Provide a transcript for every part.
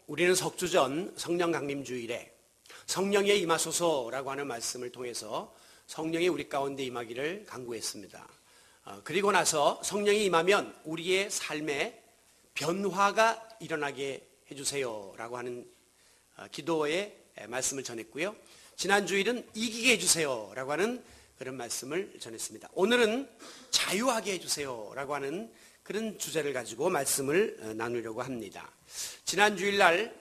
우리는 석주전 성령 강림 주일에 성령의 임하소서라고 하는 말씀을 통해서 성령이 우리 가운데 임하기를 간구했습니다. 그리고 나서 성령이 임하면 우리의 삶에 변화가 일어나게 해주세요라고 하는 기도의 말씀을 전했고요. 지난 주일은 이기게 해주세요라고 하는 그런 말씀을 전했습니다. 오늘은 자유하게 해주세요라고 하는 그런 주제를 가지고 말씀을 나누려고 합니다. 지난 주일날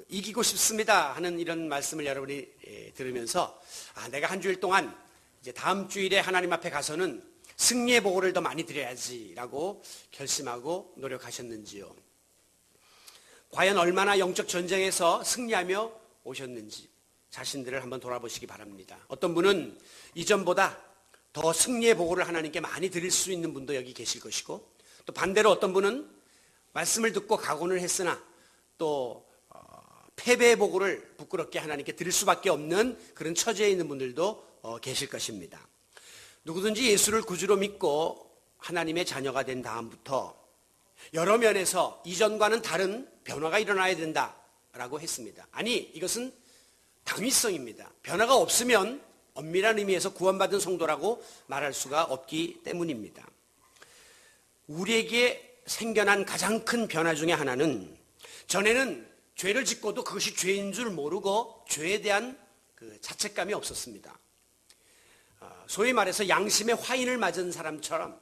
이기고 싶습니다 하는 이런 말씀을 여러분이 들으면서 내가 한 주일 동안 이제 다음 주일에 하나님 앞에 가서는 승리의 보고를 더 많이 드려야지라고 결심하고 노력하셨는지요? 과연 얼마나 영적 전쟁에서 승리하며 오셨는지 자신들을 한번 돌아보시기 바랍니다. 어떤 분은 이전보다 더 승리의 보고를 하나님께 많이 드릴 수 있는 분도 여기 계실 것이고, 또 반대로 어떤 분은 말씀을 듣고 각오를 했으나 또 패배의 보고를 부끄럽게 하나님께 드릴 수밖에 없는 그런 처지에 있는 분들도 계실 것입니다. 누구든지 예수를 구주로 믿고 하나님의 자녀가 된 다음부터 여러 면에서 이전과는 다른 변화가 일어나야 된다라고 했습니다. 아니, 이것은 당위성입니다. 변화가 없으면 엄밀한 의미에서 구원받은 성도라고 말할 수가 없기 때문입니다. 우리에게 생겨난 가장 큰 변화 중에 하나는, 전에는 죄를 짓고도 그것이 죄인 줄 모르고 죄에 대한 그 자책감이 없었습니다. 소위 말해서 양심의 화인을 맞은 사람처럼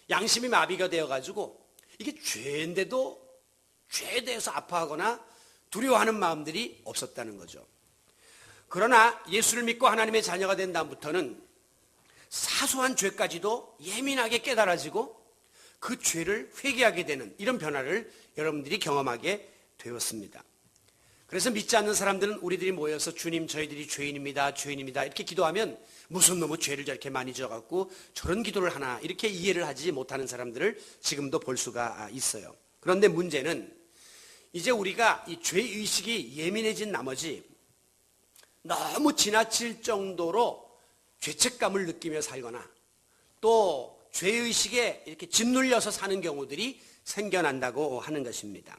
양심이 마비가 되어가지고 이게 죄인데도 죄에 대해서 아파하거나 두려워하는 마음들이 없었다는 거죠. 그러나 예수를 믿고 하나님의 자녀가 된 다음부터는 사소한 죄까지도 예민하게 깨달아지고 그 죄를 회개하게 되는 이런 변화를 여러분들이 경험하게 되었습니다. 그래서 믿지 않는 사람들은 우리들이 모여서 주님, 저희들이 죄인입니다, 죄인입니다 이렇게 기도하면 무슨 놈의 죄를 저렇게 많이 져갖고 저런 기도를 하나 이렇게 이해를 하지 못하는 사람들을 지금도 볼 수가 있어요. 그런데 문제는 이제 우리가 이 죄의식이 예민해진 나머지 너무 지나칠 정도로 죄책감을 느끼며 살거나 또 죄의식에 이렇게 짓눌려서 사는 경우들이 생겨난다고 하는 것입니다.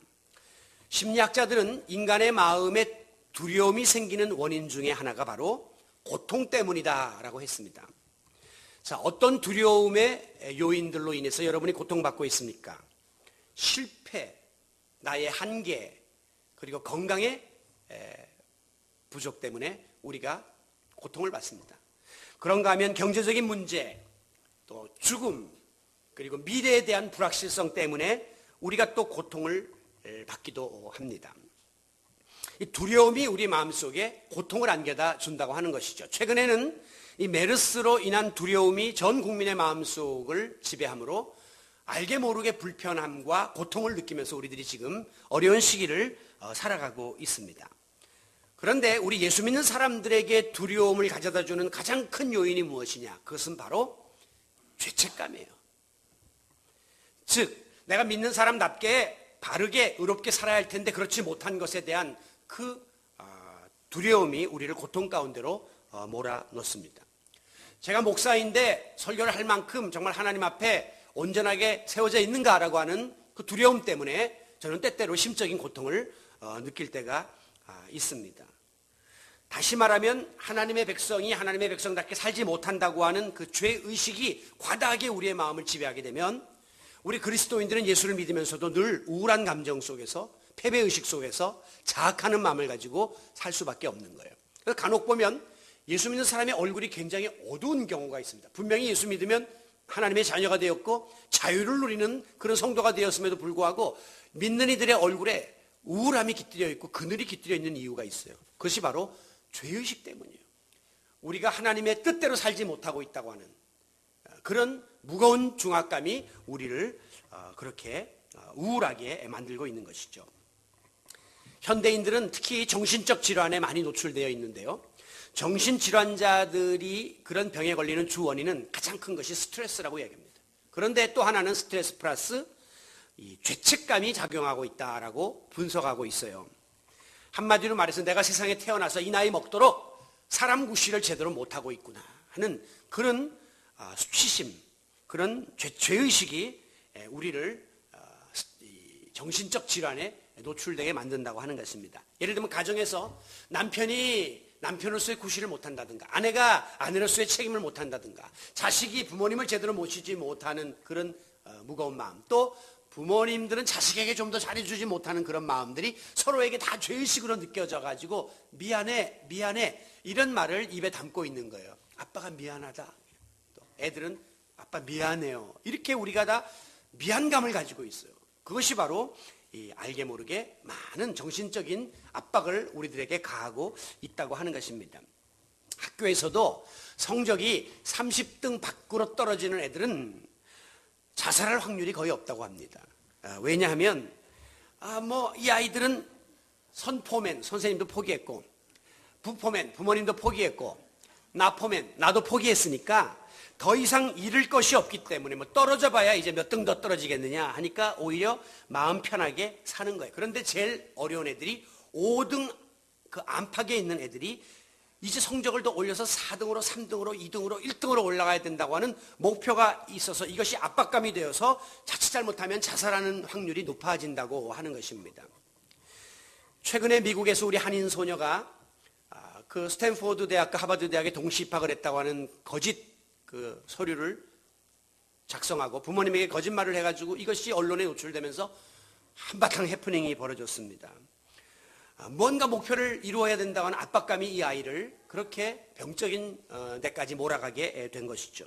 심리학자들은 인간의 마음에 두려움이 생기는 원인 중에 하나가 바로 고통 때문이다라고 했습니다. 자, 어떤 두려움의 요인들로 인해서 여러분이 고통받고 있습니까? 실패, 나의 한계, 그리고 건강의 부족 때문에 우리가 고통을 받습니다. 그런가 하면 경제적인 문제, 또 죽음, 그리고 미래에 대한 불확실성 때문에 우리가 또 고통을 받기도 합니다. 이 두려움이 우리 마음속에 고통을 안겨다 준다고 하는 것이죠. 최근에는 이 메르스로 인한 두려움이 전 국민의 마음속을 지배하므로 알게 모르게 불편함과 고통을 느끼면서 우리들이 지금 어려운 시기를 살아가고 있습니다. 그런데 우리 예수 믿는 사람들에게 두려움을 가져다 주는 가장 큰 요인이 무엇이냐? 그것은 바로 죄책감이에요. 즉, 내가 믿는 사람답게 바르게 의롭게 살아야 할 텐데 그렇지 못한 것에 대한 그 두려움이 우리를 고통 가운데로 몰아넣습니다. 제가 목사인데 설교를 할 만큼 정말 하나님 앞에 온전하게 세워져 있는가라고 하는 그 두려움 때문에 저는 때때로 심적인 고통을 느낄 때가 있습니다. 다시 말하면 하나님의 백성이 하나님의 백성답게 살지 못한다고 하는 그 죄의식이 과다하게 우리의 마음을 지배하게 되면 우리 그리스도인들은 예수를 믿으면서도 늘 우울한 감정 속에서, 패배의식 속에서 자학하는 마음을 가지고 살 수밖에 없는 거예요. 그래서 간혹 보면 예수 믿는 사람의 얼굴이 굉장히 어두운 경우가 있습니다. 분명히 예수 믿으면 하나님의 자녀가 되었고 자유를 누리는 그런 성도가 되었음에도 불구하고 믿는 이들의 얼굴에 우울함이 깃들여 있고 그늘이 깃들여 있는 이유가 있어요. 그것이 바로 죄의식 때문이에요. 우리가 하나님의 뜻대로 살지 못하고 있다고 하는 그런 무거운 중압감이 우리를 그렇게 우울하게 만들고 있는 것이죠. 현대인들은 특히 정신적 질환에 많이 노출되어 있는데요. 정신질환자들이 그런 병에 걸리는 주 원인은 가장 큰 것이 스트레스라고 이야기합니다. 그런데 또 하나는 스트레스 플러스 이 죄책감이 작용하고 있다라고 분석하고 있어요. 한마디로 말해서 내가 세상에 태어나서 이 나이 먹도록 사람 구실을 제대로 못하고 있구나 하는 그런 수치심, 그런 죄의식이 우리를 정신적 질환에 노출되게 만든다고 하는 것입니다. 예를 들면 가정에서 남편이 남편으로서의 구실을 못한다든가, 아내가 아내로서의 책임을 못한다든가, 자식이 부모님을 제대로 모시지 못하는 그런 무거운 마음, 또 부모님들은 자식에게 좀 더 잘해주지 못하는 그런 마음들이 서로에게 다 죄의식으로 느껴져 가지고 미안해 이런 말을 입에 담고 있는 거예요. 아빠가 미안하다. 또 애들은 아빠 미안해요. 이렇게 우리가 다 미안감을 가지고 있어요. 그것이 바로 이 알게 모르게 많은 정신적인 압박을 우리들에게 가하고 있다고 하는 것입니다. 학교에서도 성적이 30등 밖으로 떨어지는 애들은 자살할 확률이 거의 없다고 합니다. 왜냐하면 이 아이들은 선포맨, 선생님도 포기했고, 부포맨, 부모님도 포기했고, 나포맨, 나도 포기했으니까 더 이상 잃을 것이 없기 때문에 떨어져 봐야 이제 몇 등 더 떨어지겠느냐 하니까 오히려 마음 편하게 사는 거예요. 그런데 제일 어려운 애들이 5등 그 안팎에 있는 애들이 이제 성적을 더 올려서 4등으로 3등으로 2등으로 1등으로 올라가야 된다고 하는 목표가 있어서 이것이 압박감이 되어서 자칫 잘못하면 자살하는 확률이 높아진다고 하는 것입니다. 최근에 미국에서 우리 한인 소녀가 그 스탠포드 대학과 하버드 대학에 동시 입학을 했다고 하는 거짓 그 서류를 작성하고 부모님에게 거짓말을 해가지고 이것이 언론에 노출되면서 한바탕 해프닝이 벌어졌습니다. 뭔가 목표를 이루어야 된다고 하는 압박감이 이 아이를 그렇게 병적인 데까지 몰아가게 된 것이죠.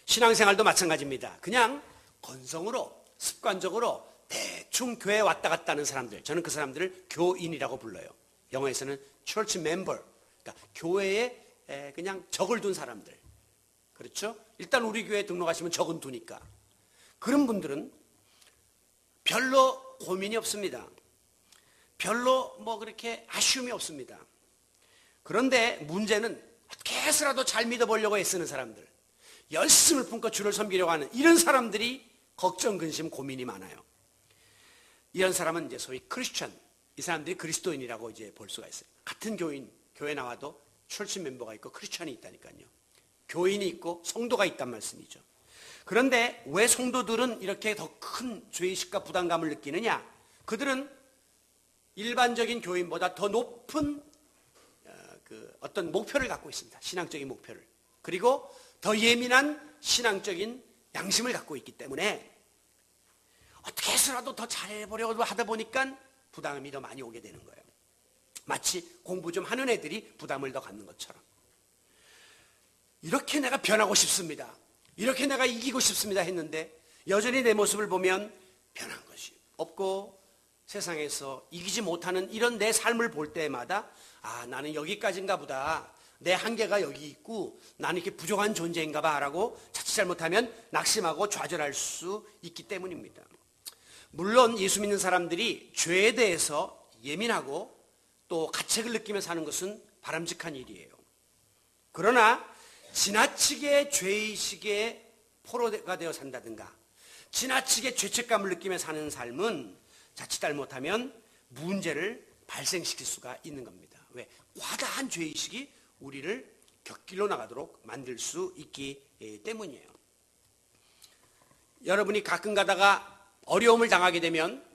신앙생활도 마찬가지입니다. 그냥 건성으로 습관적으로 대충 교회에 왔다 갔다 하는 사람들, 저는 그 사람들을 교인이라고 불러요. 영어에서는 church member, 그러니까 교회에 그냥 적을 둔 사람들. 그렇죠? 일단 우리 교회에 등록하시면 적은 두니까. 그런 분들은 별로 고민이 없습니다. 별로 그렇게 아쉬움이 없습니다. 그런데 문제는 어떻게 해서라도 잘 믿어보려고 애쓰는 사람들, 열심을 품고 주를 섬기려고 하는 이런 사람들이 걱정, 근심, 고민이 많아요. 이런 사람은 이제 소위 크리스천, 이 사람들이 그리스도인이라고 이제 볼 수가 있어요. 같은 교회 나와도 철치 멤버가 있고 크리스천이 있다니까요. 교인이 있고 성도가 있단 말씀이죠. 그런데 왜 성도들은 이렇게 더 큰 죄의식과 부담감을 느끼느냐? 그들은 일반적인 교인보다 더 높은 어떤 목표를 갖고 있습니다. 신앙적인 목표를. 그리고 더 예민한 신앙적인 양심을 갖고 있기 때문에 어떻게 해서라도 더 잘해보려고 하다 보니까 부담이 더 많이 오게 되는 거예요. 마치 공부 좀 하는 애들이 부담을 더 갖는 것처럼. 이렇게 내가 변하고 싶습니다. 이렇게 내가 이기고 싶습니다 했는데 여전히 내 모습을 보면 변한 것이 없고 세상에서 이기지 못하는 이런 내 삶을 볼 때마다 나는 여기까지인가 보다. 내 한계가 여기 있고 나는 이렇게 부족한 존재인가 봐 라고 자칫 잘못하면 낙심하고 좌절할 수 있기 때문입니다. 물론 예수 믿는 사람들이 죄에 대해서 예민하고 또 가책을 느끼며 사는 것은 바람직한 일이에요. 그러나 지나치게 죄의식에 포로가 되어 산다든가 지나치게 죄책감을 느끼며 사는 삶은 자칫 잘못하면 문제를 발생시킬 수가 있는 겁니다. 왜? 과다한 죄의식이 우리를 곁길로 나가도록 만들 수 있기 때문이에요. 여러분이 가끔 가다가 어려움을 당하게 되면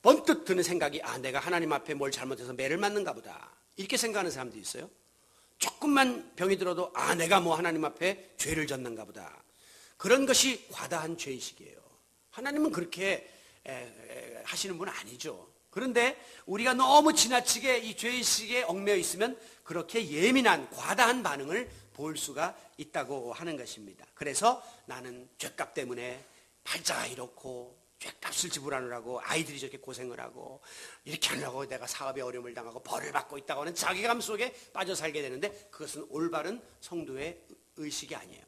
번뜩 드는 생각이 내가 하나님 앞에 뭘 잘못해서 매를 맞는가 보다 이렇게 생각하는 사람도 있어요. 조금만 병이 들어도 내가 하나님 앞에 죄를 졌는가 보다. 그런 것이 과다한 죄의식이에요. 하나님은 그렇게 하시는 분 아니죠. 그런데 우리가 너무 지나치게 이 죄의식에 얽매여 있으면 그렇게 예민한 과다한 반응을 볼 수가 있다고 하는 것입니다. 그래서 나는 죄값 때문에 팔자가 이렇고 죄값을 지불하느라고 아이들이 저렇게 고생을 하고 이렇게 하려고 내가 사업에 어려움을 당하고 벌을 받고 있다고 하는 자괴감 속에 빠져 살게 되는데 그것은 올바른 성도의 의식이 아니에요.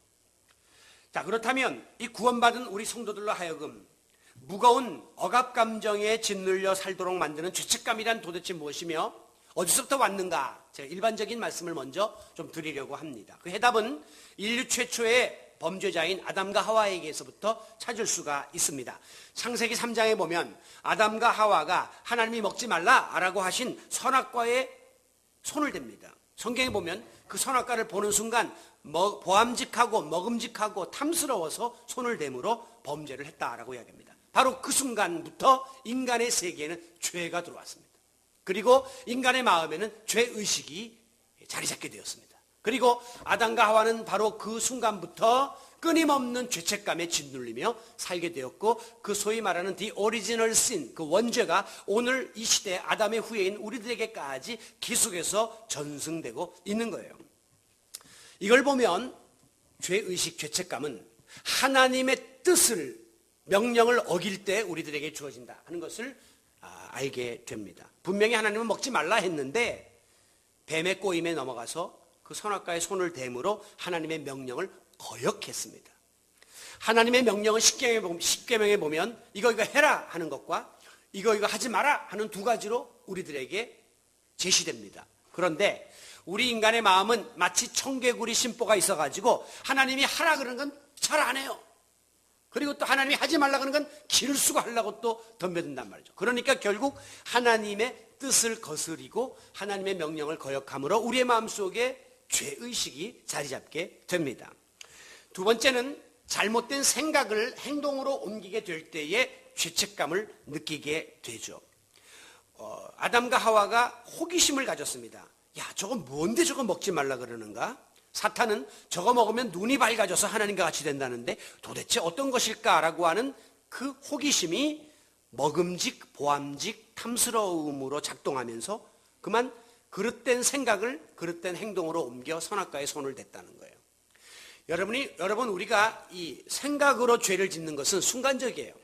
자, 그렇다면 이 구원받은 우리 성도들로 하여금 무거운 억압감정에 짓눌려 살도록 만드는 죄책감이란 도대체 무엇이며 어디서부터 왔는가? 제가 일반적인 말씀을 먼저 좀 드리려고 합니다. 그 해답은 인류 최초의 범죄자인 아담과 하와에게서부터 찾을 수가 있습니다. 창세기 3장에 보면 아담과 하와가 하나님이 먹지 말라라고 하신 선악과에 손을 댑니다. 성경에 보면 그 선악과를 보는 순간 보암직하고 먹음직하고 탐스러워서 손을 댐으로 범죄를 했다라고 이야기합니다. 바로 그 순간부터 인간의 세계에는 죄가 들어왔습니다. 그리고 인간의 마음에는 죄의식이 자리 잡게 되었습니다. 그리고 아담과 하와는 바로 그 순간부터 끊임없는 죄책감에 짓눌리며 살게 되었고, 그 소위 말하는 the original sin, 그 원죄가 오늘 이 시대 아담의 후예인 우리들에게까지 계속해서 전승되고 있는 거예요. 이걸 보면 죄의식, 죄책감은 하나님의 뜻을, 명령을 어길 때 우리들에게 주어진다 하는 것을 알게 됩니다. 분명히 하나님은 먹지 말라 했는데 뱀의 꼬임에 넘어가서 그 선악과의 손을 댐으로 하나님의 명령을 거역했습니다. 하나님의 명령은 십계명에 보면 이거 해라 하는 것과 이거 하지 마라 하는 두 가지로 우리들에게 제시됩니다. 그런데 우리 인간의 마음은 마치 청개구리 심보가 있어가지고 하나님이 하라 그러는 건 잘 안 해요. 그리고 또 하나님이 하지 말라 그러는 건 기를 쓰고 하려고 또 덤벼든단 말이죠. 그러니까 결국 하나님의 뜻을 거스리고 하나님의 명령을 거역함으로 우리의 마음속에 죄의식이 자리 잡게 됩니다. 두 번째는 잘못된 생각을 행동으로 옮기게 될 때에 죄책감을 느끼게 되죠. 아담과 하와가 호기심을 가졌습니다. 야, 저거 뭔데 저거 먹지 말라 그러는가? 사탄은 저거 먹으면 눈이 밝아져서 하나님과 같이 된다는데 도대체 어떤 것일까라고 하는 그 호기심이 먹음직, 보암직, 탐스러움으로 작동하면서 그만 그릇된 생각을 그릇된 행동으로 옮겨 선악과의 손을 댔다는 거예요. 여러분, 우리가 이 생각으로 죄를 짓는 것은 순간적이에요.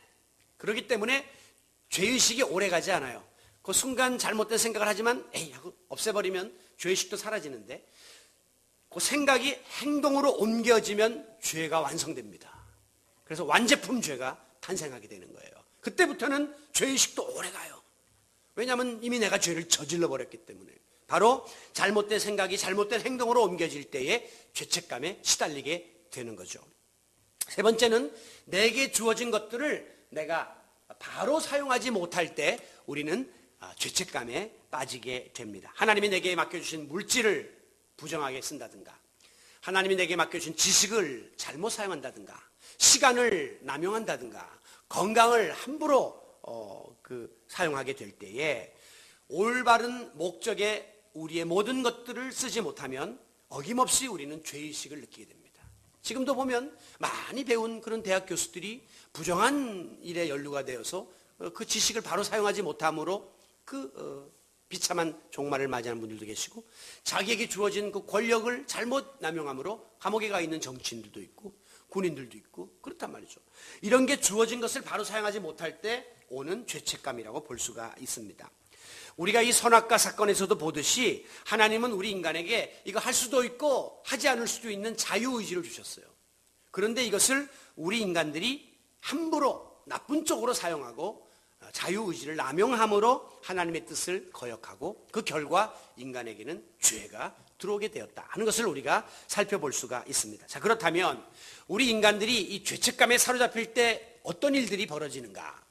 그렇기 때문에 죄의식이 오래가지 않아요. 그 순간 잘못된 생각을 하지만 하고 없애버리면 죄의식도 사라지는데, 그 생각이 행동으로 옮겨지면 죄가 완성됩니다. 그래서 완제품 죄가 탄생하게 되는 거예요. 그때부터는 죄의식도 오래가요. 왜냐하면 이미 내가 죄를 저질러 버렸기 때문에. 바로 잘못된 생각이 잘못된 행동으로 옮겨질 때에 죄책감에 시달리게 되는 거죠. 세 번째는 내게 주어진 것들을 내가 바로 사용하지 못할 때 우리는 죄책감에 빠지게 됩니다. 하나님이 내게 맡겨주신 물질을 부정하게 쓴다든가, 하나님이 내게 맡겨주신 지식을 잘못 사용한다든가, 시간을 남용한다든가, 건강을 함부로 사용하게 될 때에 올바른 목적에 우리의 모든 것들을 쓰지 못하면 어김없이 우리는 죄의식을 느끼게 됩니다. 지금도 보면 많이 배운 그런 대학 교수들이 부정한 일에 연루가 되어서 그 지식을 바로 사용하지 못함으로 비참한 종말을 맞이하는 분들도 계시고, 자기에게 주어진 그 권력을 잘못 남용함으로 감옥에 가 있는 정치인들도 있고 군인들도 있고 그렇단 말이죠. 이런 게 주어진 것을 바로 사용하지 못할 때 오는 죄책감이라고 볼 수가 있습니다. 우리가 이 선악과 사건에서도 보듯이 하나님은 우리 인간에게 이거 할 수도 있고 하지 않을 수도 있는 자유의지를 주셨어요. 그런데 이것을 우리 인간들이 함부로 나쁜 쪽으로 사용하고 자유의지를 남용함으로 하나님의 뜻을 거역하고 그 결과 인간에게는 죄가 들어오게 되었다 하는 것을 우리가 살펴볼 수가 있습니다. 자, 그렇다면 우리 인간들이 이 죄책감에 사로잡힐 때 어떤 일들이 벌어지는가?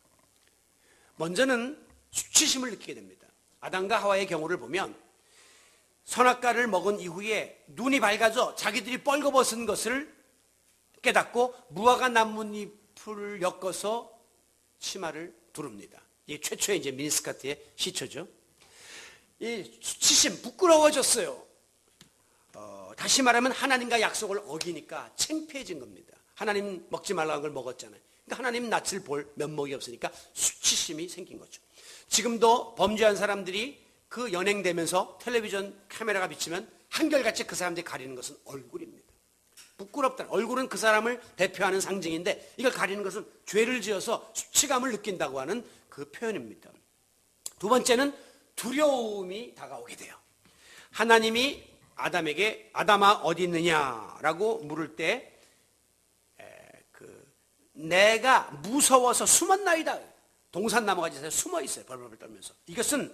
먼저는 수치심을 느끼게 됩니다. 아담과 하와의 경우를 보면 선악과를 먹은 이후에 눈이 밝아져 자기들이 뻘거벗은 것을 깨닫고 무화과 나뭇잎을 엮어서 치마를 두릅니다. 이게 최초의 이제 미니스커트의 시초죠. 이 수치심, 부끄러워졌어요. 다시 말하면 하나님과 약속을 어기니까 창피해진 겁니다. 하나님 먹지 말라는 걸 먹었잖아요. 그러니까 하나님 낯을 볼 면목이 없으니까 수치심이 생긴 거죠. 지금도 범죄한 사람들이 그 연행되면서 텔레비전 카메라가 비치면 한결같이 그 사람들이 가리는 것은 얼굴입니다. 부끄럽다. 얼굴은 그 사람을 대표하는 상징인데 이걸 가리는 것은 죄를 지어서 수치감을 느낀다고 하는 그 표현입니다. 두 번째는 두려움이 다가오게 돼요. 하나님이 아담에게 아담아 어디 있느냐라고 물을 때 내가 무서워서 숨었나이다. 동산 나무가지에 숨어 있어요. 벌벌 떨면서. 이것은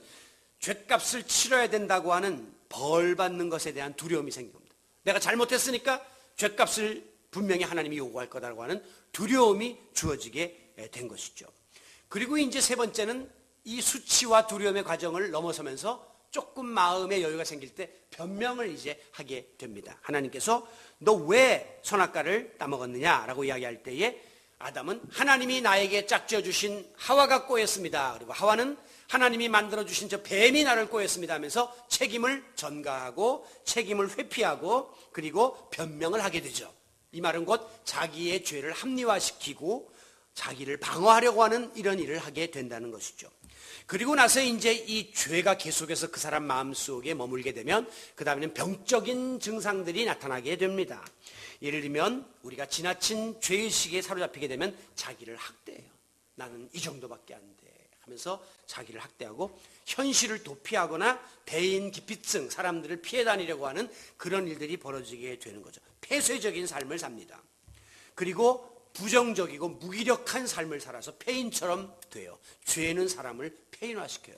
죗값을 치러야 된다고 하는 벌 받는 것에 대한 두려움이 생긴 겁니다. 내가 잘못했으니까 죗값을 분명히 하나님이 요구할 거다라고 하는 두려움이 주어지게 된 것이죠. 그리고 이제 세 번째는 이 수치와 두려움의 과정을 넘어서면서 조금 마음의 여유가 생길 때 변명을 이제 하게 됩니다. 하나님께서 너 왜 선악과를 따먹었느냐라고 이야기할 때에 아담은 하나님이 나에게 짝지어 주신 하와가 꼬였습니다. 그리고 하와는 하나님이 만들어 주신 저 뱀이 나를 꼬였습니다 하면서 책임을 전가하고 책임을 회피하고 그리고 변명을 하게 되죠. 이 말은 곧 자기의 죄를 합리화시키고 자기를 방어하려고 하는 이런 일을 하게 된다는 것이죠. 그리고 나서 이제 이 죄가 계속해서 그 사람 마음속에 머물게 되면 그 다음에는 병적인 증상들이 나타나게 됩니다. 예를 들면 우리가 지나친 죄의식에 사로잡히게 되면 자기를 학대해요. 나는 이 정도밖에 안 돼 하면서 자기를 학대하고 현실을 도피하거나 대인 기피증, 사람들을 피해 다니려고 하는 그런 일들이 벌어지게 되는 거죠. 폐쇄적인 삶을 삽니다. 그리고 부정적이고 무기력한 삶을 살아서 폐인처럼 돼요. 죄는 사람을 폐인화시켜요.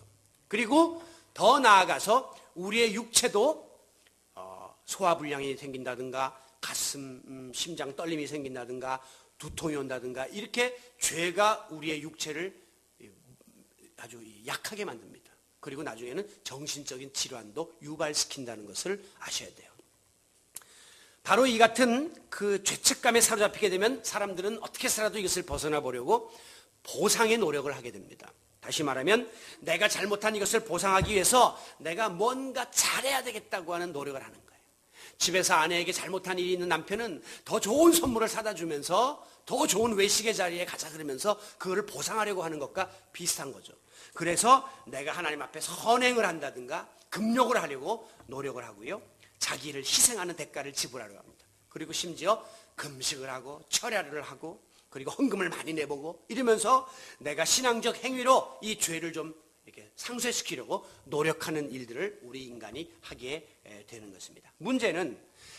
그리고 더 나아가서 우리의 육체도 소화불량이 생긴다든가 가슴, 심장 떨림이 생긴다든가 두통이 온다든가 이렇게 죄가 우리의 육체를 아주 약하게 만듭니다. 그리고 나중에는 정신적인 질환도 유발시킨다는 것을 아셔야 돼요. 바로 이 같은 그 죄책감에 사로잡히게 되면 사람들은 어떻게 해서라도 이것을 벗어나 보려고 보상의 노력을 하게 됩니다. 다시 말하면 내가 잘못한 이것을 보상하기 위해서 내가 뭔가 잘해야 되겠다고 하는 노력을 하는 거예요. 집에서 아내에게 잘못한 일이 있는 남편은 더 좋은 선물을 사다 주면서 더 좋은 외식의 자리에 가자 그러면서 그거를 보상하려고 하는 것과 비슷한 거죠. 그래서 내가 하나님 앞에 선행을 한다든가 금욕을 하려고 노력을 하고요. 자기를 희생하는 대가를 지불하려고 합니다. 그리고 심지어 금식을 하고 철야를 하고 그리고 헌금을 많이 내보고 이러면서 내가 신앙적 행위로 이 죄를 좀 이렇게 상쇄시키려고 노력하는 일들을 우리 인간이 하게 되는 것입니다. 문제는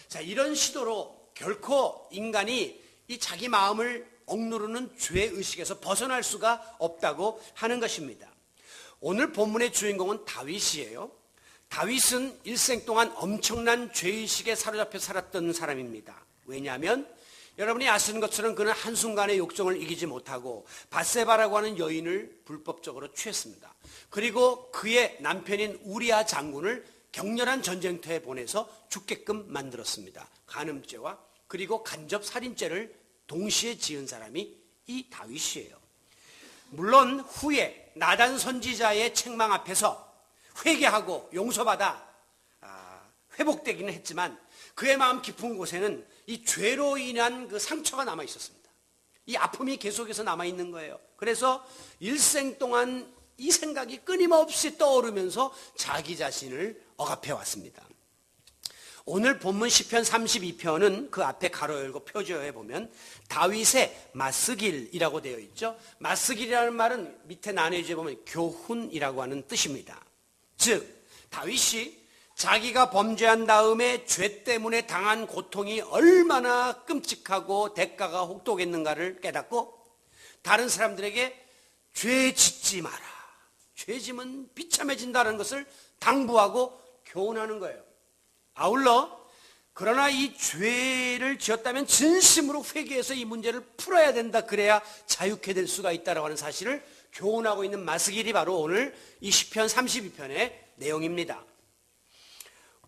자, 이런 시도로 결코 인간이 이 자기 마음을 억누르는 죄의식에서 벗어날 수가 없다고 하는 것입니다. 오늘 본문의 주인공은 다윗이에요. 다윗은 일생 동안 엄청난 죄의식에 사로잡혀 살았던 사람입니다. 왜냐하면 여러분이 아시는 것처럼 그는 한순간의 욕정을 이기지 못하고 밧세바라고 하는 여인을 불법적으로 취했습니다. 그리고 그의 남편인 우리아 장군을 격렬한 전쟁터에 보내서 죽게끔 만들었습니다. 간음죄와 그리고 간접살인죄를 동시에 지은 사람이 이 다윗이에요. 물론 후에 나단 선지자의 책망 앞에서 회개하고 용서받아 회복되기는 했지만 그의 마음 깊은 곳에는 이 죄로 인한 그 상처가 남아 있었습니다. 이 아픔이 계속해서 남아 있는 거예요. 그래서 일생 동안 이 생각이 끊임없이 떠오르면서 자기 자신을 억압해 왔습니다. 오늘 본문 시편 32편은 그 앞에 가로 열고 표지어에 보면 다윗의 마스길이라고 되어 있죠. 마스길이라는 말은 밑에 나뉘어져 보면 교훈이라고 하는 뜻입니다. 즉 다윗이 자기가 범죄한 다음에 죄 때문에 당한 고통이 얼마나 끔찍하고 대가가 혹독했는가를 깨닫고 다른 사람들에게 죄 짓지 마라, 죄 지면 비참해진다는 것을 당부하고 교훈하는 거예요. 아울러 그러나 이 죄를 지었다면 진심으로 회개해서 이 문제를 풀어야 된다, 그래야 자유케 될 수가 있다라고 하는 사실을 교훈하고 있는 마스길이 바로 오늘 이 시편 32편의 내용입니다.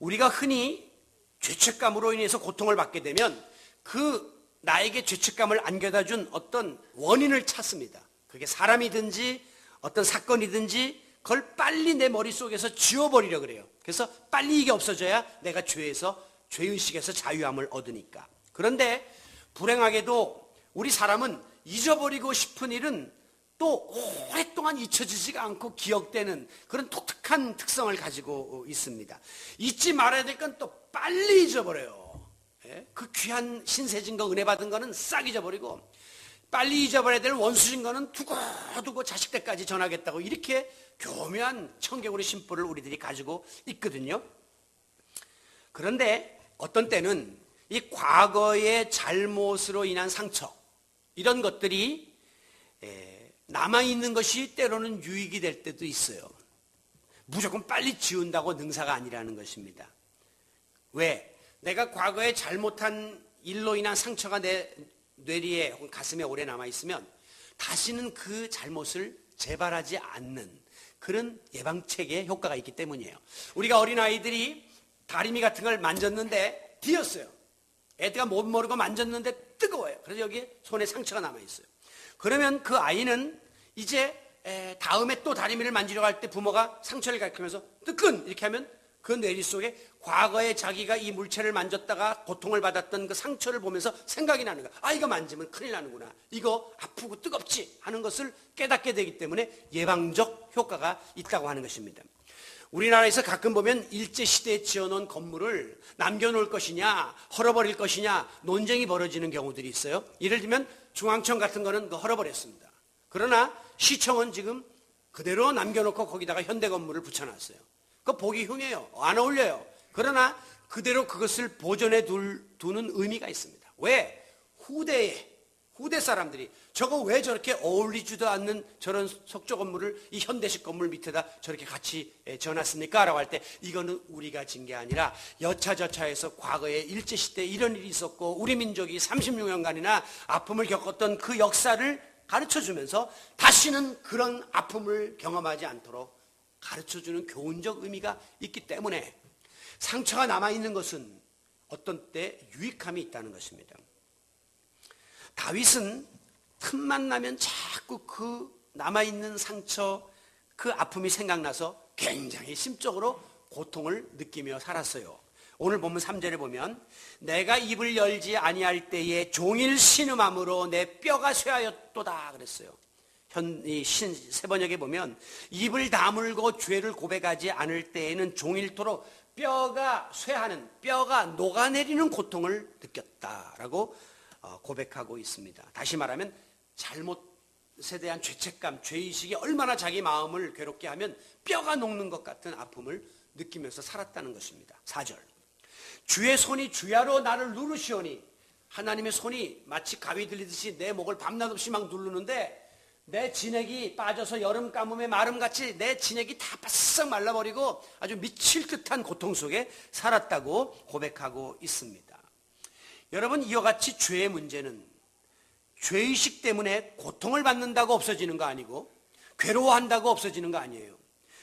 우리가 흔히 죄책감으로 인해서 고통을 받게 되면 그 나에게 죄책감을 안겨다 준 어떤 원인을 찾습니다. 그게 사람이든지 어떤 사건이든지 그걸 빨리 내 머릿속에서 지워버리려 그래요. 그래서 빨리 이게 없어져야 내가 죄의식에서 자유함을 얻으니까. 그런데 불행하게도 우리 사람은 잊어버리고 싶은 일은 또 오랫동안 잊혀지지가 않고 기억되는 그런 독특한 특성을 가지고 있습니다. 잊지 말아야 될 건 또 빨리 잊어버려요. 그 귀한 신세진 거, 은혜 받은 거는 싹 잊어버리고 빨리 잊어버려야 될 원수진 거는 두고두고 자식 때까지 전하겠다고 이렇게 교묘한 청개구리 심보를 우리들이 가지고 있거든요. 그런데 어떤 때는 이 과거의 잘못으로 인한 상처, 이런 것들이 남아있는 것이 때로는 유익이 될 때도 있어요. 무조건 빨리 지운다고 능사가 아니라는 것입니다. 왜? 내가 과거에 잘못한 일로 인한 상처가 내 뇌리에 혹은 가슴에 오래 남아있으면 다시는 그 잘못을 재발하지 않는 그런 예방책의 효과가 있기 때문이에요. 우리가 어린아이들이 다리미 같은 걸 만졌는데 뒤었어요. 애들가 못 모르고 만졌는데 뜨거워요. 그래서 여기에 손에 상처가 남아있어요. 그러면 그 아이는 이제 다음에 또 다리미를 만지려고 할 때 부모가 상처를 가리키면서 뜨끈 이렇게 하면 그 뇌리 속에 과거에 자기가 이 물체를 만졌다가 고통을 받았던 그 상처를 보면서 생각이 나는 거야. 아, 이거 만지면 큰일 나는구나. 이거 아프고 뜨겁지 하는 것을 깨닫게 되기 때문에 예방적 효과가 있다고 하는 것입니다. 우리나라에서 가끔 보면 일제시대에 지어놓은 건물을 남겨놓을 것이냐 헐어버릴 것이냐 논쟁이 벌어지는 경우들이 있어요. 예를 들면 중앙청 같은 거는 헐어버렸습니다. 그러나 시청은 지금 그대로 남겨놓고 거기다가 현대 건물을 붙여놨어요. 그거 보기 흉해요. 안 어울려요. 그러나 그대로 그것을 보존해 두는 의미가 있습니다. 왜? 후대 사람들이 저거 왜 저렇게 어울리지도 않는 저런 석조 건물을 이 현대식 건물 밑에다 저렇게 같이 지어놨습니까? 라고 할 때 이거는 우리가 진 게 아니라 여차저차해서 과거에 일제시대에 이런 일이 있었고 우리 민족이 36년간이나 아픔을 겪었던 그 역사를 가르쳐주면서 다시는 그런 아픔을 경험하지 않도록 가르쳐주는 교훈적 의미가 있기 때문에 상처가 남아있는 것은 어떤 때 유익함이 있다는 것입니다. 다윗은 틈만 나면 자꾸 그 남아있는 상처, 그 아픔이 생각나서 굉장히 심적으로 고통을 느끼며 살았어요. 오늘 본문 3절에 보면 내가 입을 열지 아니할 때에 종일 신음함으로 내 뼈가 쇠하였도다 그랬어요. 세번역에 보면 입을 다물고 죄를 고백하지 않을 때에는 종일토록 뼈가 쇠하는, 뼈가 녹아내리는 고통을 느꼈다라고 고백하고 있습니다. 다시 말하면 잘못에 대한 죄책감, 죄의식이 얼마나 자기 마음을 괴롭게 하면 뼈가 녹는 것 같은 아픔을 느끼면서 살았다는 것입니다. 4절 주의 손이 주야로 나를 누르시오니 하나님의 손이 마치 가위 들리듯이 내 목을 밤낮 없이 막 누르는데 내 진액이 빠져서 여름 가뭄에 마름같이 내 진액이 다 바싹 말라버리고 아주 미칠 듯한 고통 속에 살았다고 고백하고 있습니다. 여러분, 이와 같이 죄의 문제는 죄의식 때문에 고통을 받는다고 없어지는 거 아니고 괴로워한다고 없어지는 거 아니에요.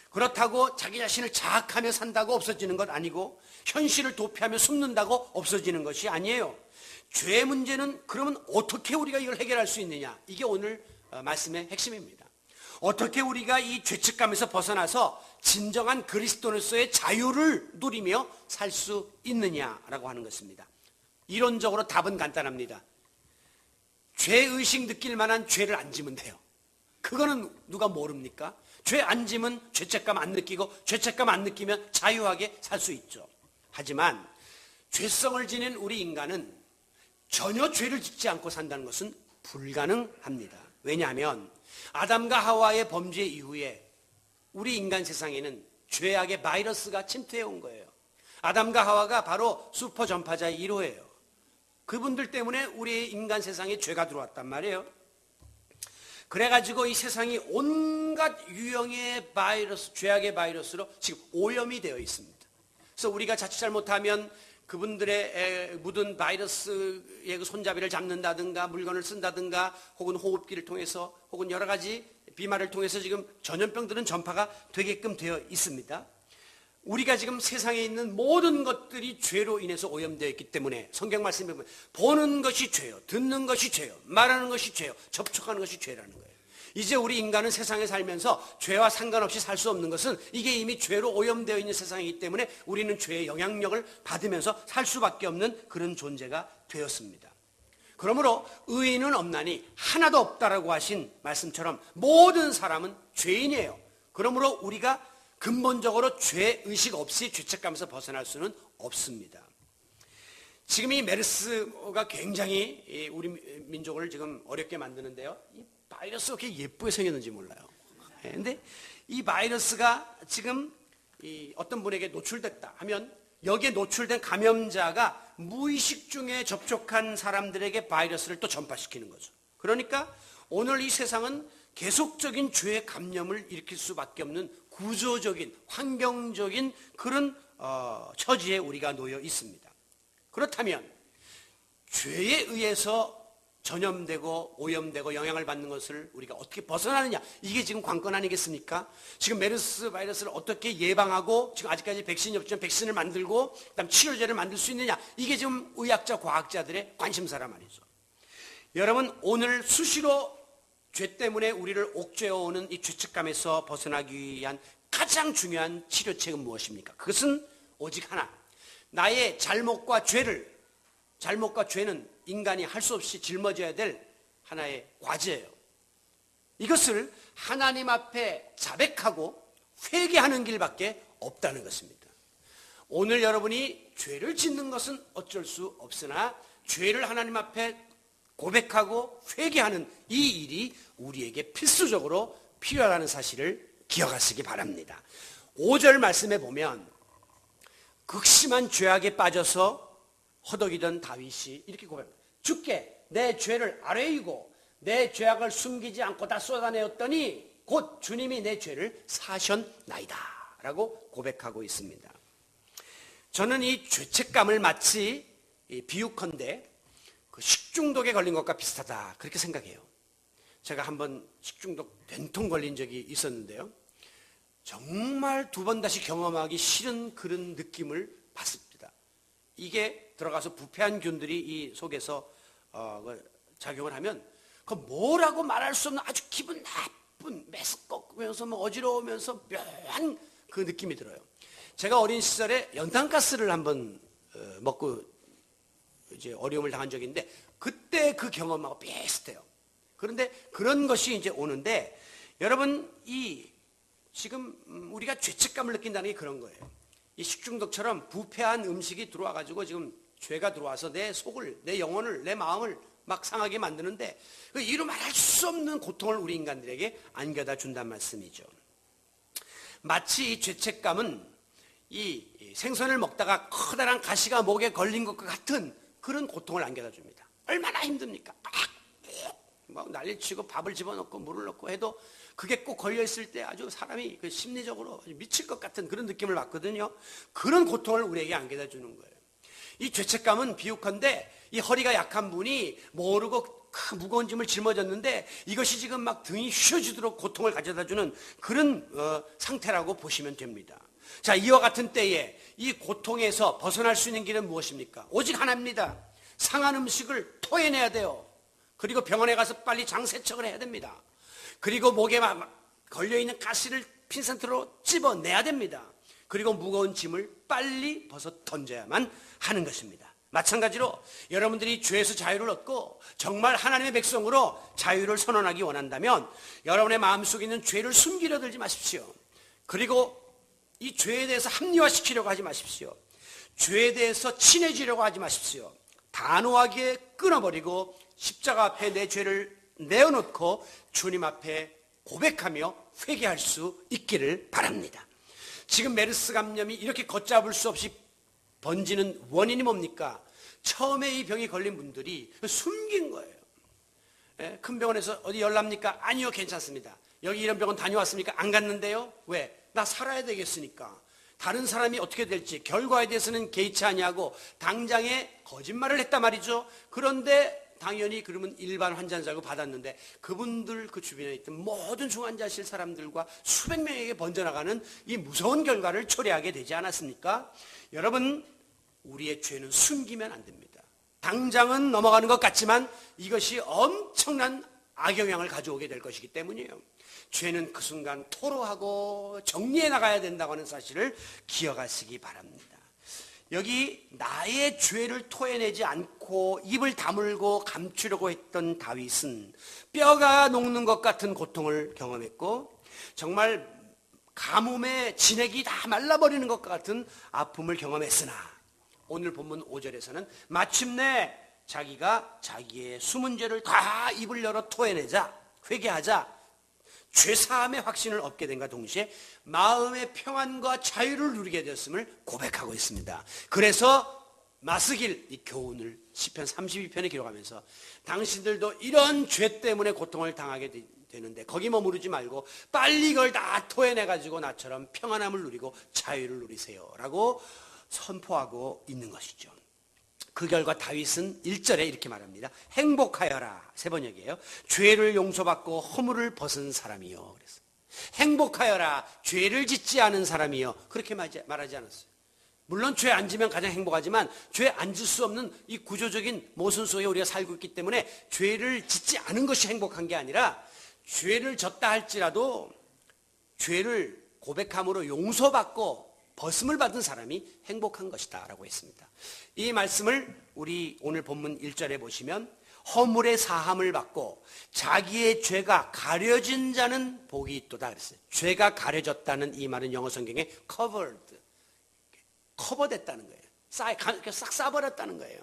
그렇다고 자기 자신을 자학하며 산다고 없어지는 것 아니고 현실을 도피하며 숨는다고 없어지는 것이 아니에요. 죄의 문제는 그러면 어떻게 우리가 이걸 해결할 수 있느냐? 이게 오늘 말씀의 핵심입니다. 어떻게 우리가 이 죄책감에서 벗어나서 진정한 그리스도로서의 자유를 누리며 살 수 있느냐라고 하는 것입니다. 이론적으로 답은 간단합니다. 죄의식 느낄 만한 죄를 안 지면 돼요. 그거는 누가 모릅니까? 죄 안 지면 죄책감 안 느끼고 죄책감 안 느끼면 자유하게 살 수 있죠. 하지만 죄성을 지닌 우리 인간은 전혀 죄를 짓지 않고 산다는 것은 불가능합니다. 왜냐하면 아담과 하와의 범죄 이후에 우리 인간 세상에는 죄악의 바이러스가 침투해 온 거예요. 아담과 하와가 바로 슈퍼 전파자의 1호예요. 그분들 때문에 우리 인간 세상에 죄가 들어왔단 말이에요. 그래가지고 이 세상이 온갖 유형의 바이러스, 죄악의 바이러스로 지금 오염이 되어 있습니다. 그래서 우리가 자칫 잘못하면 그분들의 묻은 바이러스의 그 손잡이를 잡는다든가 물건을 쓴다든가 혹은 호흡기를 통해서 혹은 여러 가지 비말을 통해서 지금 전염병들은 전파가 되게끔 되어 있습니다. 우리가 지금 세상에 있는 모든 것들이 죄로 인해서 오염되어 있기 때문에 성경 말씀에 보면 보는 것이 죄요, 듣는 것이 죄요, 말하는 것이 죄요, 접촉하는 것이 죄라는 거예요. 이제 우리 인간은 세상에 살면서 죄와 상관없이 살 수 없는 것은 이게 이미 죄로 오염되어 있는 세상이기 때문에 우리는 죄의 영향력을 받으면서 살 수밖에 없는 그런 존재가 되었습니다. 그러므로 의인은 없나니 하나도 없다라고 하신 말씀처럼 모든 사람은 죄인이에요. 그러므로 우리가 근본적으로 죄의식 없이 죄책감에서 벗어날 수는 없습니다. 지금 이 메르스가 굉장히 우리 민족을 지금 어렵게 만드는데요. 이 바이러스가 그렇게 예쁘게 생겼는지 몰라요. 그런데 이 바이러스가 지금 어떤 분에게 노출됐다 하면 여기에 노출된 감염자가 무의식 중에 접촉한 사람들에게 바이러스를 또 전파시키는 거죠. 그러니까 오늘 이 세상은 계속적인 죄의 감염을 일으킬 수밖에 없는 구조적인, 환경적인 그런 처지에 우리가 놓여 있습니다. 그렇다면 죄에 의해서 전염되고 오염되고 영향을 받는 것을 우리가 어떻게 벗어나느냐, 이게 지금 관건 아니겠습니까? 지금 메르스 바이러스를 어떻게 예방하고 지금 아직까지 백신이 없지만 백신을 만들고 그다음 치료제를 만들 수 있느냐, 이게 지금 의학자 과학자들의 관심사란 말이죠. 여러분, 오늘 수시로 죄 때문에 우리를 옥죄어오는 이 죄책감에서 벗어나기 위한 가장 중요한 치료책은 무엇입니까? 그것은 오직 하나. 나의 잘못과 죄는 인간이 할 수 없이 짊어져야 될 하나의 과제예요. 이것을 하나님 앞에 자백하고 회개하는 길밖에 없다는 것입니다. 오늘 여러분이 죄를 짓는 것은 어쩔 수 없으나 죄를 하나님 앞에 고백하고 회개하는 이 일이 우리에게 필수적으로 필요하다는 사실을 기억하시기 바랍니다. 5절 말씀에 보면 극심한 죄악에 빠져서 허덕이던 다윗이 이렇게 고백합니다. 주께 내 죄를 아뢰이고 내 죄악을 숨기지 않고 다 쏟아내었더니 곧 주님이 내 죄를 사하셨나이다 라고 고백하고 있습니다. 저는 이 죄책감을 마치 비유컨대 그 식중독에 걸린 것과 비슷하다 그렇게 생각해요. 제가 한번 식중독 된통 걸린 적이 있었는데요. 정말 두 번 다시 경험하기 싫은 그런 느낌을 받습니다. 이게 들어가서 부패한 균들이 이 속에서 작용을 하면 그 뭐라고 말할 수 없는 아주 기분 나쁜 메스꺼면서 어지러우면서 묘한 그 느낌이 들어요. 제가 어린 시절에 연탄가스를 한번 먹고 이제 어려움을 당한 적이 있는데 그때 그 경험하고 비슷해요. 그런데 그런 것이 이제 오는데 여러분 지금 우리가 죄책감을 느낀다는 게 그런 거예요. 이 식중독처럼 부패한 음식이 들어와 가지고 지금 죄가 들어와서 내 속을, 내 영혼을, 내 마음을 막 상하게 만드는데 이루 말할 수 없는 고통을 우리 인간들에게 안겨다 준단 말씀이죠. 마치 이 죄책감은 이 생선을 먹다가 커다란 가시가 목에 걸린 것과 같은 그런 고통을 안겨다 줍니다. 얼마나 힘듭니까? 막 난리치고 밥을 집어넣고 물을 넣고 해도 그게 꼭 걸려있을 때 아주 사람이 심리적으로 미칠 것 같은 그런 느낌을 받거든요. 그런 고통을 우리에게 안겨다 주는 거예요. 이 죄책감은 비유컨대 이 허리가 약한 분이 모르고 큰 무거운 짐을 짊어졌는데 이것이 지금 막 등이 휘어지도록 고통을 가져다 주는 그런 상태라고 보시면 됩니다. 자, 이와 같은 때에 이 고통에서 벗어날 수 있는 길은 무엇입니까? 오직 하나입니다. 상한 음식을 토해내야 돼요. 그리고 병원에 가서 빨리 장세척을 해야 됩니다. 그리고 목에 걸려있는 가시를 핀센트로 찝어내야 됩니다. 그리고 무거운 짐을 빨리 벗어 던져야만 하는 것입니다. 마찬가지로 여러분들이 죄에서 자유를 얻고 정말 하나님의 백성으로 자유를 선언하기 원한다면 여러분의 마음속에 있는 죄를 숨기려 들지 마십시오. 그리고 이 죄에 대해서 합리화시키려고 하지 마십시오. 죄에 대해서 친해지려고 하지 마십시오. 단호하게 끊어버리고 십자가 앞에 내 죄를 내어놓고 주님 앞에 고백하며 회개할 수 있기를 바랍니다. 지금 메르스 감염이 이렇게 걷잡을 수 없이 번지는 원인이 뭡니까? 처음에 이 병이 걸린 분들이 숨긴 거예요. 큰 병원에서 어디 열납니까? 아니요, 괜찮습니다. 여기 이런 병원 다녀왔습니까? 안 갔는데요. 왜? 나 살아야 되겠으니까. 다른 사람이 어떻게 될지 결과에 대해서는 개의치 아니하고 당장에 거짓말을 했단 말이죠. 그런데 당연히 그러면 일반 환자자고 받았는데 그분들 그 주변에 있던 모든 중환자실 사람들과 수백 명에게 번져나가는 이 무서운 결과를 초래하게 되지 않았습니까? 여러분, 우리의 죄는 숨기면 안 됩니다. 당장은 넘어가는 것 같지만 이것이 엄청난 악영향을 가져오게 될 것이기 때문이에요. 죄는 그 순간 토로하고 정리해 나가야 된다고 하는 사실을 기억하시기 바랍니다. 여기 나의 죄를 토해내지 않고 입을 다물고 감추려고 했던 다윗은 뼈가 녹는 것 같은 고통을 경험했고 정말 가뭄에 진액이 다 말라버리는 것 같은 아픔을 경험했으나 오늘 본문 5절에서는 마침내 자기가 자기의 숨은 죄를 다 입을 열어 토해내자 회개하자 죄사함의 확신을 얻게 된과 동시에 마음의 평안과 자유를 누리게 되었음을 고백하고 있습니다. 그래서 마스길 이 교훈을 시편 32편에 기록하면서 당신들도 이런 죄 때문에 고통을 당하게 되는데 거기 머무르지 말고 빨리 이걸 다 토해내가지고 나처럼 평안함을 누리고 자유를 누리세요 라고 선포하고 있는 것이죠. 그 결과 다윗은 1절에 이렇게 말합니다. 행복하여라. 세 번역이에요. 죄를 용서받고 허물을 벗은 사람이요. 그래서 행복하여라. 죄를 짓지 않은 사람이요. 그렇게 말하지 않았어요. 물론 죄 안 지면 가장 행복하지만 죄 안 질 수 없는 이 구조적인 모순 속에 우리가 살고 있기 때문에 죄를 짓지 않은 것이 행복한 게 아니라 죄를 졌다 할지라도 죄를 고백함으로 용서받고 벗음을 받은 사람이 행복한 것이다 라고 했습니다. 이 말씀을 우리 오늘 본문 1절에 보시면 허물의 사함을 받고 자기의 죄가 가려진 자는 복이 있도다 그랬어요. 죄가 가려졌다는 이 말은 영어 성경에 covered, 커버됐다는 거예요. 싹 싸버렸다는 거예요.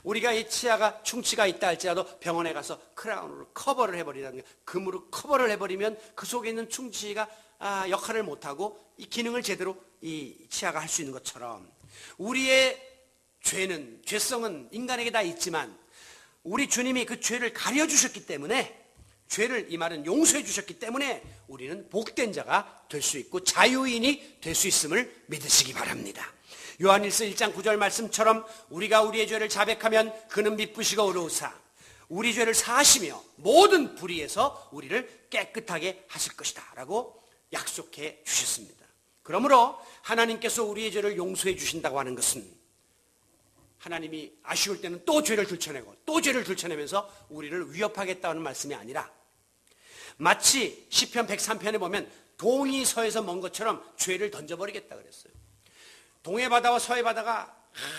우리가 이 치아가 충치가 있다 할지라도 병원에 가서 크라운으로 커버를 해버리라는 거예요. 금으로 커버를 해버리면 그 속에 있는 충치가 역할을 못하고 이 기능을 제대로 이 치아가 할 수 있는 것처럼 우리의 죄성은 인간에게 다 있지만 우리 주님이 그 죄를 가려주셨기 때문에 죄를 이 말은 용서해 주셨기 때문에 우리는 복된 자가 될 수 있고 자유인이 될 수 있음을 믿으시기 바랍니다. 요한일서 1장 9절 말씀처럼 우리가 우리의 죄를 자백하면 그는 미쁘시고 의로우사 우리 죄를 사하시며 모든 불의에서 우리를 깨끗하게 하실 것이다 라고 약속해 주셨습니다. 그러므로 하나님께서 우리의 죄를 용서해 주신다고 하는 것은 하나님이 아쉬울 때는 또 죄를 들춰내고 또 죄를 들춰내면서 우리를 위협하겠다는 말씀이 아니라 마치 시편 103편에 보면 동이 서에서 먼 것처럼 죄를 던져버리겠다 그랬어요. 동해 바다와 서해 바다가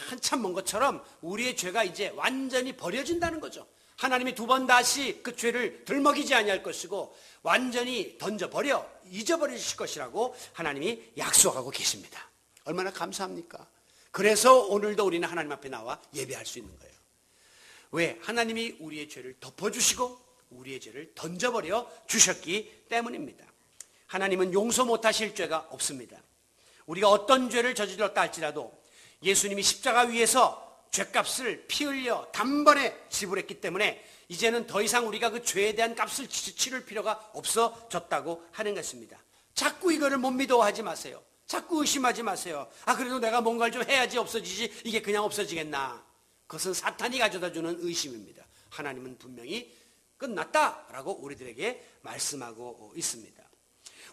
한참 먼 것처럼 우리의 죄가 이제 완전히 버려진다는 거죠. 하나님이 두 번 다시 그 죄를 들먹이지 아니할 것이고 완전히 던져버려 잊어버리실 것이라고 하나님이 약속하고 계십니다. 얼마나 감사합니까? 그래서 오늘도 우리는 하나님 앞에 나와 예배할 수 있는 거예요. 왜? 하나님이 우리의 죄를 덮어주시고 우리의 죄를 던져버려 주셨기 때문입니다. 하나님은 용서 못하실 죄가 없습니다. 우리가 어떤 죄를 저질렀다 할지라도 예수님이 십자가 위에서 죄값을 피 흘려 단번에 지불했기 때문에 이제는 더 이상 우리가 그 죄에 대한 값을 치를 필요가 없어졌다고 하는 것입니다. 자꾸 이거를 못 믿어하지 마세요. 자꾸 의심하지 마세요. 그래도 내가 뭔가를 좀 해야지 없어지지 이게 그냥 없어지겠나. 그것은 사탄이 가져다주는 의심입니다. 하나님은 분명히 끝났다라고 우리들에게 말씀하고 있습니다.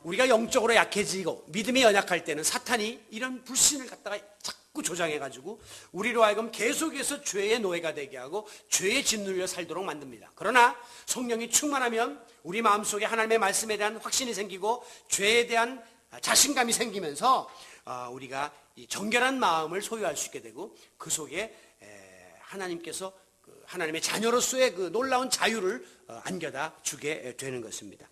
우리가 영적으로 약해지고 믿음이 연약할 때는 사탄이 이런 불신을 갖다가 자꾸 조장해가지고 우리로 하여금 계속해서 죄의 노예가 되게 하고 죄에 짓눌려 살도록 만듭니다. 그러나 성령이 충만하면 우리 마음속에 하나님의 말씀에 대한 확신이 생기고 죄에 대한 자신감이 생기면서 우리가 이 정결한 마음을 소유할 수 있게 되고 그 속에 하나님께서 하나님의 자녀로서의 그 놀라운 자유를 안겨다 주게 되는 것입니다.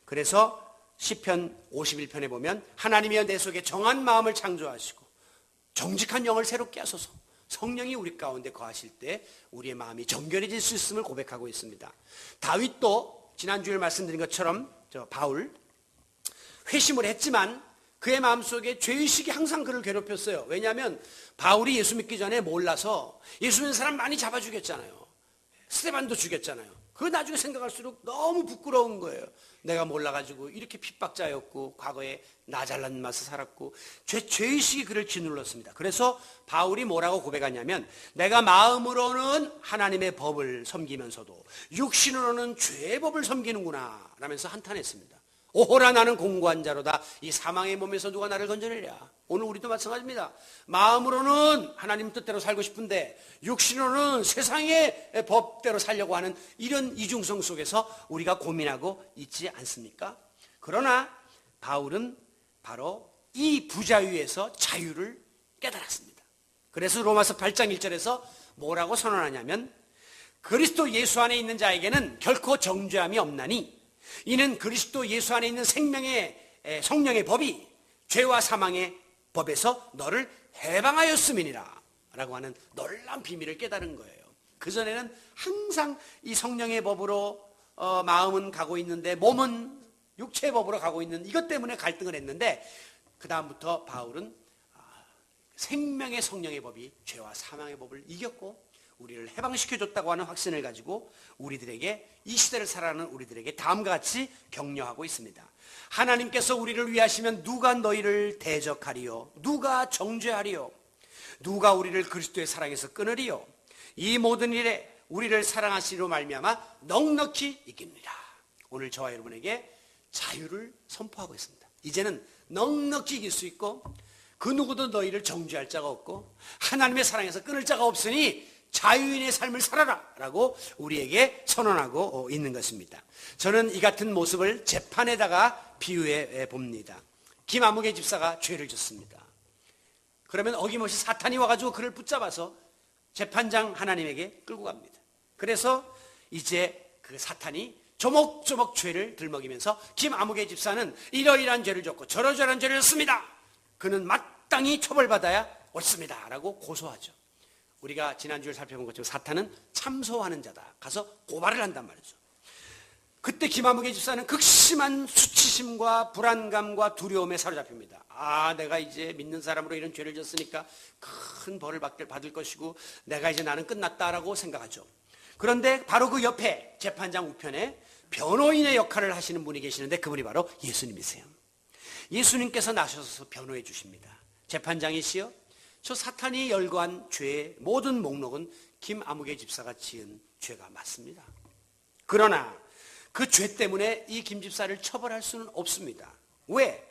그래서 시편 51편에 보면 하나님이여 내 속에 정한 마음을 창조하시고 정직한 영을 새롭게 하소서. 성령이 우리 가운데 거하실 때 우리의 마음이 정결해질 수 있음을 고백하고 있습니다. 다윗도 지난주에 말씀드린 것처럼 바울 회심을 했지만 그의 마음속에 죄의식이 항상 그를 괴롭혔어요. 왜냐하면 바울이 예수 믿기 전에 몰라서 예수 믿는 사람 많이 잡아 죽였잖아요. 스데반도 죽였잖아요. 그거 나중에 생각할수록 너무 부끄러운 거예요. 내가 몰라가지고 이렇게 핍박자였고 과거에 나 잘난 맛을 살았고 죄의식이 그를 짓눌렀습니다. 그래서 바울이 뭐라고 고백하냐면 내가 마음으로는 하나님의 법을 섬기면서도 육신으로는 죄의 법을 섬기는구나 라면서 한탄했습니다. 오호라 나는 공고한 자로다. 이 사망의 몸에서 누가 나를 건져내랴. 오늘 우리도 마찬가지입니다. 마음으로는 하나님 뜻대로 살고 싶은데 육신으로는 세상의 법대로 살려고 하는 이런 이중성 속에서 우리가 고민하고 있지 않습니까? 그러나 바울은 바로 이 부자유에서 자유를 깨달았습니다. 그래서 로마서 8장 1절에서 뭐라고 선언하냐면 그리스도 예수 안에 있는 자에게는 결코 정죄함이 없나니 이는 그리스도 예수 안에 있는 성령의 법이 죄와 사망의 법에서 너를 해방하였음이니라 라고 하는 놀라운 비밀을 깨달은 거예요. 그전에는 항상 이 성령의 법으로 마음은 가고 있는데 몸은 육체의 법으로 가고 있는 이것 때문에 갈등을 했는데 그 다음부터 바울은 생명의 성령의 법이 죄와 사망의 법을 이겼고 우리를 해방시켜줬다고 하는 확신을 가지고 우리들에게 이 시대를 살아가는 우리들에게 다음과 같이 격려하고 있습니다. 하나님께서 우리를 위하시면 누가 너희를 대적하리요? 누가 정죄하리요? 누가 우리를 그리스도의 사랑에서 끊으리요? 이 모든 일에 우리를 사랑하시리로 말미암아 넉넉히 이깁니다. 오늘 저와 여러분에게 자유를 선포하고 있습니다. 이제는 넉넉히 이길 수 있고 그 누구도 너희를 정죄할 자가 없고 하나님의 사랑에서 끊을 자가 없으니 자유인의 삶을 살아라 라고 우리에게 선언하고 있는 것입니다. 저는 이 같은 모습을 재판에다가 비유해 봅니다. 김아무개 집사가 죄를 졌습니다. 그러면 어김없이 사탄이 와가지고 그를 붙잡아서 재판장 하나님에게 끌고 갑니다. 그래서 이제 그 사탄이 조목조목 죄를 들먹이면서 김아무개 집사는 이러이러한 죄를 졌고 저러저러한 죄를 졌습니다. 그는 마땅히 처벌받아야 옳습니다 라고 고소하죠. 우리가 지난주에 살펴본 것처럼 사탄은 참소하는 자다. 가서 고발을 한단 말이죠. 그때 김아무개 집사는 극심한 수치심과 불안감과 두려움에 사로잡힙니다. 내가 이제 믿는 사람으로 이런 죄를 졌으니까 큰 벌을 받을 것이고 내가 이제 나는 끝났다라고 생각하죠. 그런데 바로 그 옆에 재판장 우편에 변호인의 역할을 하시는 분이 계시는데 그분이 바로 예수님이세요. 예수님께서 나서서 변호해 주십니다. 재판장이시여, 저 사탄이 열거한 죄의 모든 목록은 김아무개 집사가 지은 죄가 맞습니다. 그러나 그 죄 때문에 이 김 집사를 처벌할 수는 없습니다. 왜?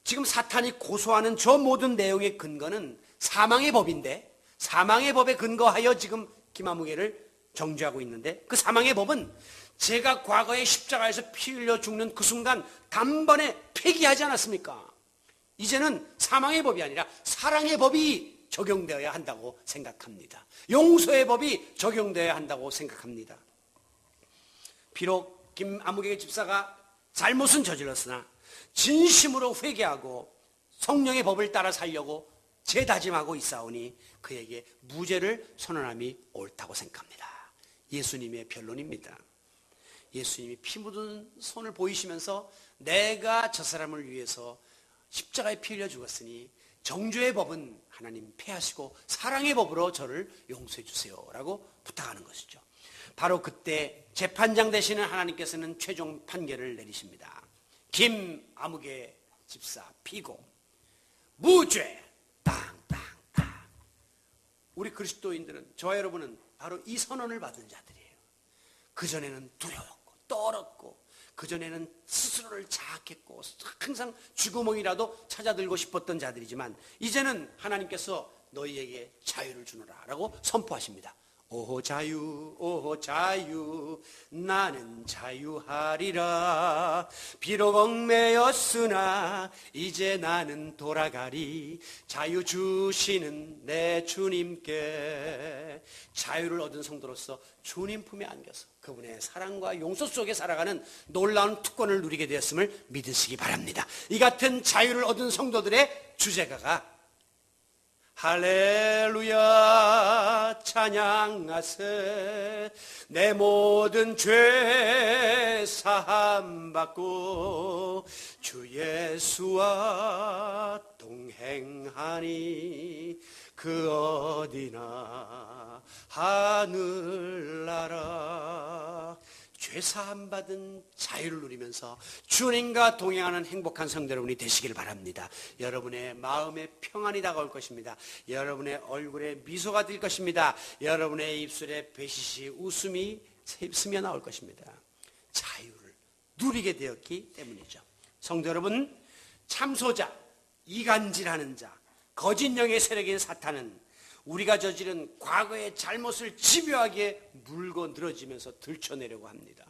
지금 사탄이 고소하는 저 모든 내용의 근거는 사망의 법인데 사망의 법에 근거하여 지금 김아무개를 정죄하고 있는데 그 사망의 법은 제가 과거에 십자가에서 피 흘려 죽는 그 순간 단번에 폐기하지 않았습니까? 이제는 사망의 법이 아니라 사랑의 법이 적용되어야 한다고 생각합니다. 용서의 법이 적용되어야 한다고 생각합니다. 비록 김아무개 집사가 잘못은 저질렀으나 진심으로 회개하고 성령의 법을 따라 살려고 재다짐하고 있사오니 그에게 무죄를 선언함이 옳다고 생각합니다. 예수님의 변론입니다. 예수님이 피 묻은 손을 보이시면서 내가 저 사람을 위해서 십자가에 피 흘려 죽었으니 정죄의 법은 하나님 폐하시고 사랑의 법으로 저를 용서해 주세요 라고 부탁하는 것이죠. 바로 그때 재판장 되시는 하나님께서는 최종 판결을 내리십니다. 김아무개 집사 피고 무죄 땅땅땅. 우리 그리스도인들은 저와 여러분은 바로 이 선언을 받은 자들이에요. 그전에는 두려웠고 떨었고 그전에는 스스로를 자학했고 항상 쥐구멍이라도 찾아들고 싶었던 자들이지만 이제는 하나님께서 너희에게 자유를 주노라 라고 선포하십니다. 오 자유 오 자유 나는 자유하리라. 비록 얽매였으나 이제 나는 돌아가리. 자유 주시는 내 주님께. 자유를 얻은 성도로서 주님 품에 안겨서 그분의 사랑과 용서 속에 살아가는 놀라운 특권을 누리게 되었음을 믿으시기 바랍니다. 이 같은 자유를 얻은 성도들의 주제가가 할렐루야 찬양하세. 내 모든 죄 사함받고 주 예수와 동행하니 그 어디나 하늘나라. 죄 사함받은 자유를 누리면서 주님과 동행하는 행복한 성도 여러분이 되시길 바랍니다. 여러분의 마음에 평안이 다가올 것입니다. 여러분의 얼굴에 미소가 들 것입니다. 여러분의 입술에 배시시 웃음이 스며 나올 것입니다. 자유를 누리게 되었기 때문이죠. 성도 여러분, 참소자, 이간질하는 자, 거짓 영의 세력인 사탄은 우리가 저지른 과거의 잘못을 집요하게 물고 늘어지면서 들춰내려고 합니다.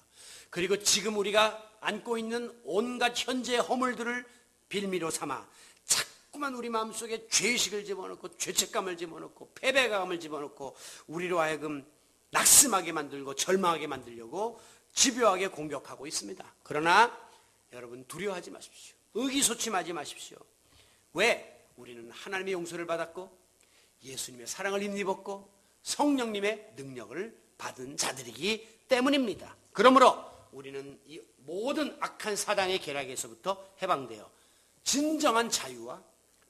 그리고 지금 우리가 안고 있는 온갖 현재의 허물들을 빌미로 삼아 자꾸만 우리 마음속에 죄의식을 집어넣고 죄책감을 집어넣고 패배감을 집어넣고 우리로 하여금 낙심하게 만들고 절망하게 만들려고 집요하게 공격하고 있습니다. 그러나 여러분 두려워하지 마십시오. 의기소침하지 마십시오. 왜? 우리는 하나님의 용서를 받았고 예수님의 사랑을 힘입었고 성령님의 능력을 받은 자들이기 때문입니다. 그러므로 우리는 이 모든 악한 사단의 계략에서부터 해방되어 진정한 자유와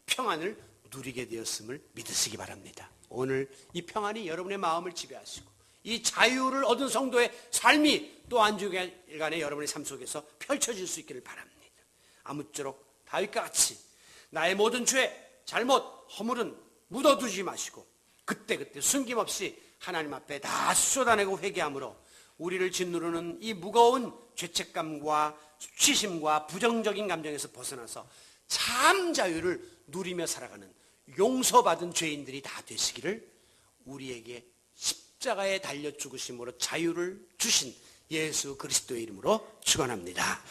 평안을 누리게 되었음을 믿으시기 바랍니다. 오늘 이 평안이 여러분의 마음을 지배하시고 이 자유를 얻은 성도의 삶이 또 한 주간에 여러분의 삶 속에서 펼쳐질 수 있기를 바랍니다. 아무쪼록 다윗과 같이 나의 모든 죄, 잘못, 허물은 묻어두지 마시고 그때그때 숨김없이 하나님 앞에 다 쏟아내고 회개함으로 우리를 짓누르는 이 무거운 죄책감과 수치심과 부정적인 감정에서 벗어나서 참 자유를 누리며 살아가는 용서받은 죄인들이 다 되시기를 우리에게 십자가에 달려 죽으심으로 자유를 주신 예수 그리스도의 이름으로 축원합니다.